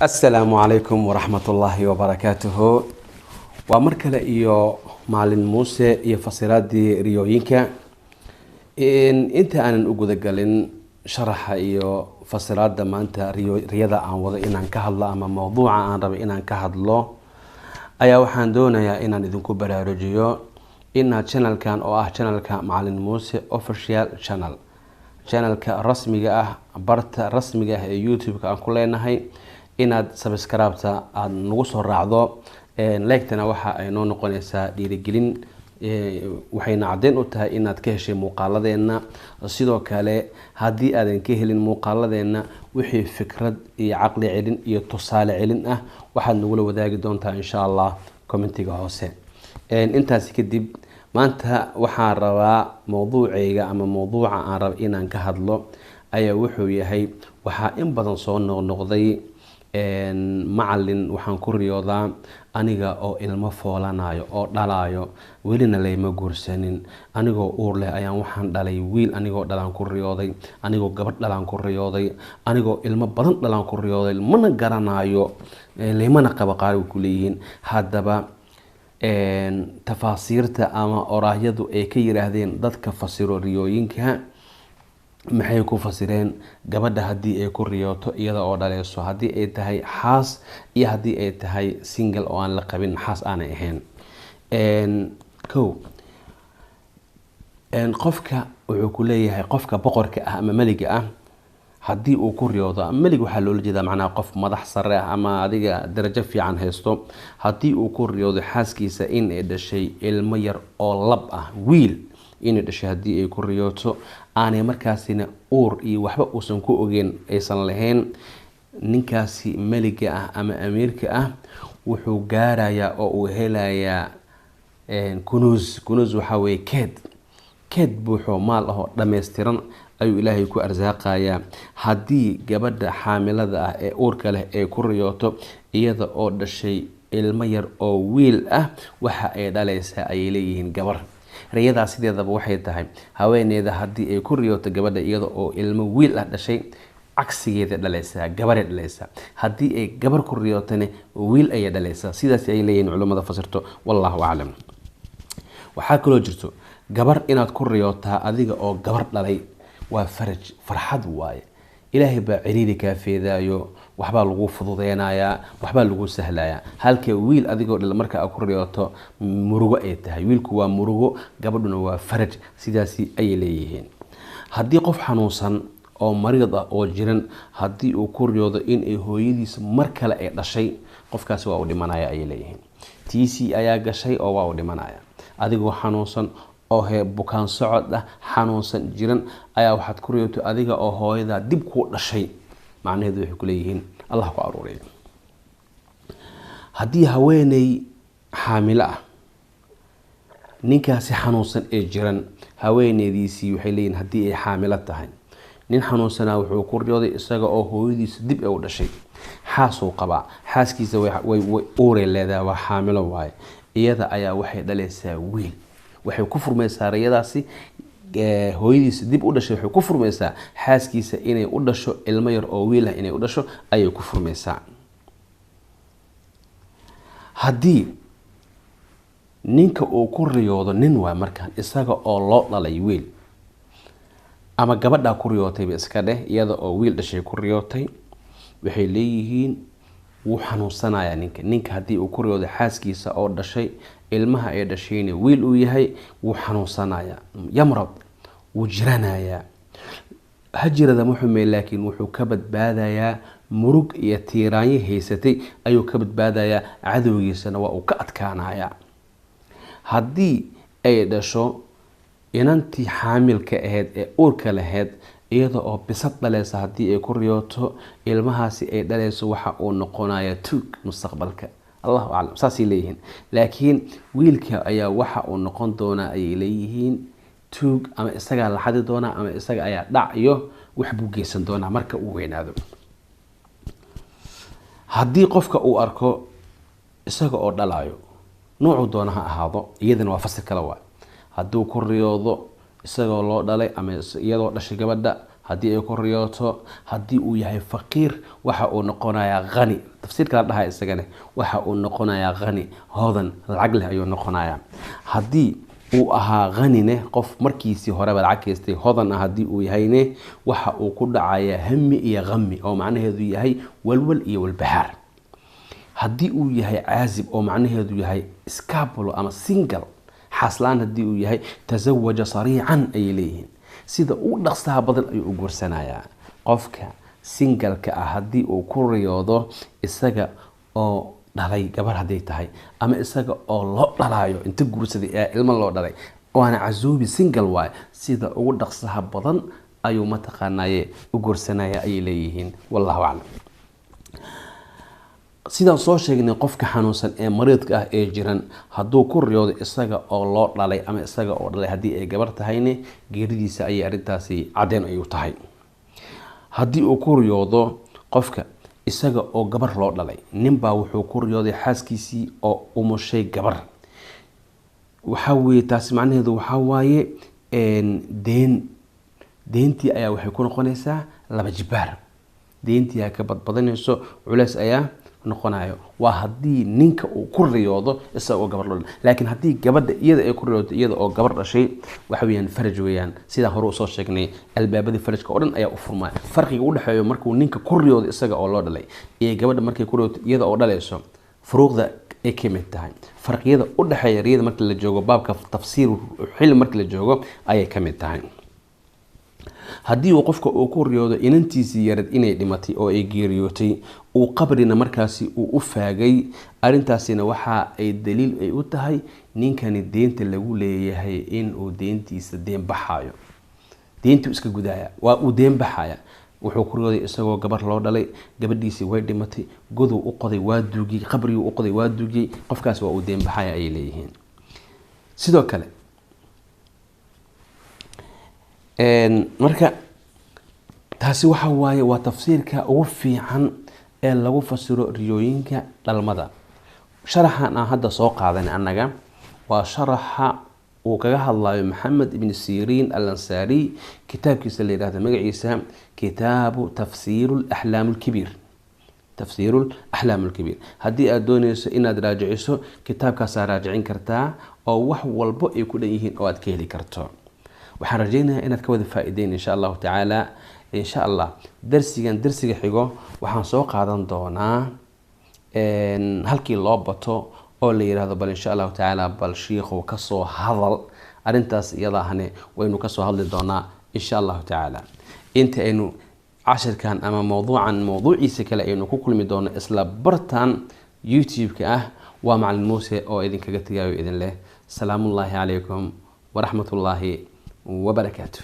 السلام عليكم ورحمة الله وبركاته. ومركلة إيو معلن موسى إيو فصيلات دي ريوينكا انت أنا نقول قالين شرح إيو فصيلات دا ما انت رياضة عن وضع إنان كهدلا أما موضوع عن ربي إنان كهدلا أيا وحان دونا يا إنان إذنكو براروجيو إنها channel كان أو channel كان معلن موسى official channel كرسمي برت رسمي يوتيوب كان كلنا هاي inaad subscribe-ta aad nagu soo raacdo like-tana waxa ay noo noqonaysaa dhiirigelin waxayna cadeen u tahay inaad ka heshay muuqaaladeena sidoo kale haddii aadan ka helin muuqaaladeena wixii fikrad iyo caqli celin iyo tusaale celin ah waxaad nagula wadaagi doontaa insha Allah commentiga hoose intaas kadib maanta waxaan rabaa mowduucayga ama mowduuca aan rabo inaan ka hadlo ayaa wuxuu yahay waxa in badan soo noqnoqday macallin waxaan ku riyoodaa aniga oo ilmo foolanayo oo dhalayo welina layma guursanin anigoo uur leh ayaan waxaan dhalay wiil anigoo dhalaan ku riyooday anigoo gabadh dhalaan ku riyooday anigoo ilmo badan dhalaan ku riyooday mana garanayo laymana qaba qaar ku leeyihiin haddaba tafaasiirta ama oraahyadu ay ka yiraahdeen dadka fasiro riyooyinka maxay ku fasireen gabadha hadii ay ku riyooto iyada oo dhaleyso hadii ay tahay xaas iyo hadii ay tahay single oo aan la qabin xaas aan ahayn qofka wuxuu ku leeyahay qofka boqorka ah ama maliga ah hadii uu ku riyoodo malig waxa loo jeedaa macnaha qof madax sare ah ama adiga darajo fiican haysto hadii uu ku riyoodo xaaskiisa in ay dhashay ilmo yar oo lab ah wiil inay dhashay hadii ay ku riyooto aanay markaasina uur iyo waxba uusan ku ogeyn aysan lahayn ninkaasi maliga ah ama amiirka ah wuxuu gaarayaa oo uu helayaa kunuus waxa weeye keed buuxo maal ah oo dhameystiran ayuu ilaahay ku arsaaqayaa hadii gabadha xaamilada ah ee uurka leh ay ku riyooto iyada oo dhashay ilmo yar oo wiil ah waxa ay dhalaysaa ay leeyihiin gabar riyada sideedaba waxay tahay haweeneyda hadii ay ku riyooto gabadha iyada oo ilmo wiil ah dhashay cagsigeeda dhalaysaa gabar ay dhalaysaa hadii ay gabar ku riyootana wiil ay dhalaysaa sidaas ay leeyihiin culimada fasirto wallahu a'lam waxa kale jirto gabar inaad ku riyootaa adiga oo gabar dhalay waa farxad waaye ilaahay baa ciriiri ka feedaayo waxba lagu fududeenaya waxba lagu sahlaya halka wiil adigoo dhal marka ku riyooto murugo ay tahay wiilku waa murugo gabadhuna waa faraj sidaasi ay leeyihiin hadii qof xanuunsan oo mariid ah oo jiran hadii uu ku riyoodo in ay hooyadiis mar kale ay dhashay qofkaas waa u dhimanaya ay leeyihiin tiisi ayaa gashay oo waa u dhimanaya adigoo xanuunsan oo bukaan socod ah xanuunsan jiran ayaa waxaad ku riyooto adiga oo hooyada dib ku dhashay macnaheedu waxay ku leeyihiin Allah ku aruuriyo hadii haweeney xaamilo ah ninkaasi xanuunsan ee jiran haweeneydiisii waxay leeyihiin hadii ay xaamilo tahay nin xanuunsanaa wuxuu ku riyooday isaga oo hooyadiis dib u dhashay xaasuu qaba xaaskiisa way uurey leedahay waa xaamilo waaye iyada ayaa waxay dhalaysaa wiil waxay ku furmaysaa riyadaasi hooyadiis dib u dhashay waxay ku furmaysaa xaaskiisa inay u dhasho ilmo yar oo wiil ah inay u dhasho ayay ku furmaysaa hadii ninka uu ku riyoodo nin waa markaan isaga oo loo dhalay wiil ama gabadha ku riyootay iska dheh iyada oo wiil dhashay ku riyootay waxay leeyihiin wuu xanuunsanaya ninka hadii uu ku riyoodo xaaskiisa oo dhashay ilmaha ay dhashayna wiil uu yahay wuu xanuunsanaya yamrad wuu jiranaya hajirada muxume laakiin wuxuu ka badbaadayaa murug iyo tiiraanyo haysatay ayuu ka badbaadayaa cadowgiisana waa uu ka adkaanaya hadii ay dhasho inantii xaamilka ahayd ee uurka lahayd iyada oo bisad dhalaysa hadii ay ku riyooto ilmahaasi ay dhalayso waxa uu noqonayaa tuug mustaqbalka Allahu a'lam saasi leeyihiin laakiin wiilka ayaa waxa uu noqon doona ay leeyihiin tuug ama isaga la xadi doona ama isaga ayaa dhac iyo wax buu geysan doona marka uu weynaado hadii qofka uu arko isaga oo dhalayo noocu doona ha ahaado iyadana waa fasir kala waa haduu ku riyoodo isagoo loo dhalay ama iyadoo dhashay gabadha haddii ay ku riyooto haddii uu yahay faqiir waxa uu noqonayaa qani. tafsiirka la dhahaa isagana waxa uu noqonayaa qani, hodan, lacag leh ayuu noqonayaa. haddii uu ahaa qanine qof markiisii horeba lacag haystay hodan ah haddii uu yahayne waxa uu ku dhacayaa hami iyo qami oo macnaheedu yahay walwal iyo walbahaar. haddii uu yahay caazib oo macnaheedu yahay scapulo ama single xaslaan haddii uu yahay tasawaja sariican ayay leeyihiin, sida uu dhaqsaha badan ayuu u guursanayaa. qofka singalka ah haddii uu ku riyoodo isaga oo dhalay gabar hadday tahay ama isaga oo loo dhalaayo inta guursaday ee ilmo loo dhalay waana casuubi single waaye, sida ugu dhaqsaha badan ayuu mataqaanaaye u guursanaya ayay leeyihiin. wallahu aclam. sidaan soo sheegnay qofka xanuunsan ee mariidka ah ee jiran hadduu ku riyoodo isaga oo loo dhalay ama isaga oo dhalay haddii ay gabar tahayne geeridiisa ayay arrintaasi caddeyn ay u tahay. haddii uu ku riyoodo qofka isaga oo gabar loo dhalay, ninbaa wuxuu ku riyooday xaaskiisii oo umushay gabar, waxaa weeye taasi macnaheedu waxaa waaye deentii ayaa waxay ku noqonaysaa laba jibaar, deentii aa ka badbadanayso, culeys ayaa noqonayo. waa haddii ninka uu ku riyoodo isaga oo gabar loo dhalay. laakiin haddii gabadha iyada ay ku riyoodo iyada oo gabar dhashay waxa weeyaan faraj weeyaan, sidaan hore usoo sheegnay albaabadii farajka oo dhan ayaa u furmaya. farqiga u dhexeeyo markuu ninka ku riyoodo isaga oo loo dhalay iyo gabadha markay ku riyoodo iyada oo dhalayso furuuqda ay ka mid tahay. farqiyada u dhexeeya riyada marka la joogo baabka tafsiir xilli marka la joogo ayay ka mid tahay. haddii uu qofka uu ku riyoodo inantiisii yarad inay dhimatay oo ay geeriyootay, uu qabrina markaasi uu u faagay, arrintaasina waxa ay daliil ay u tahay ninkani deenta lagu leeyahay inuu deentiisa deen baxayo, deentuu iska gudaya, waa uu deen baxaya. wuxuu ku riyooday isagoo gabar loo dhalay, gabadhiisii way dhimatay, goduu u qoday waa duugiyey, qabriguu u qoday waa duugiyey, qofkaasi waa uu deen baxaya ayay leeyihiin. sidoo kale marka taasi waxa waaye waa tafsiirka ugu fiican ee lagu fasiro riyooyinka dhalmada. sharaxan aan hadda soo qaadanay annaga waa sharaxa uu kaga hadlayo maxamed ibn siriin al-ansaari kitaabkiisa la yidhahdo magaciisa kitaabu tafsiiru alaxlaam alkabiir. tafsiiru alaxlaam alkabiir haddii aad doonayso inaad raajiciso kitaabkaasaa raajicin kartaa oo wax walbo ay ku dhan yihiin oo aad ka heli karto. waxaan rajaynayaa inaad ka wada faa'iideyn insha allahu tacaala. insha allah darsiga xigo waxaan soo qaadan doonaa halkii loo bato oo la yiraahdo bal insha allahu tacaala bal shiikhu kasoo hadal arrintaas iyada ahne waynu kasoo hadli doonaa insha allahu tacaala. inta aynu cashirkan ama mawduuciisa kale aynu ku kulmi doono isla bartan youtube-ka ah, waa macalin muuse oo idinkaga tegayo idin leh salaamullaahi calaykum waraxmatullaahi وبركاته.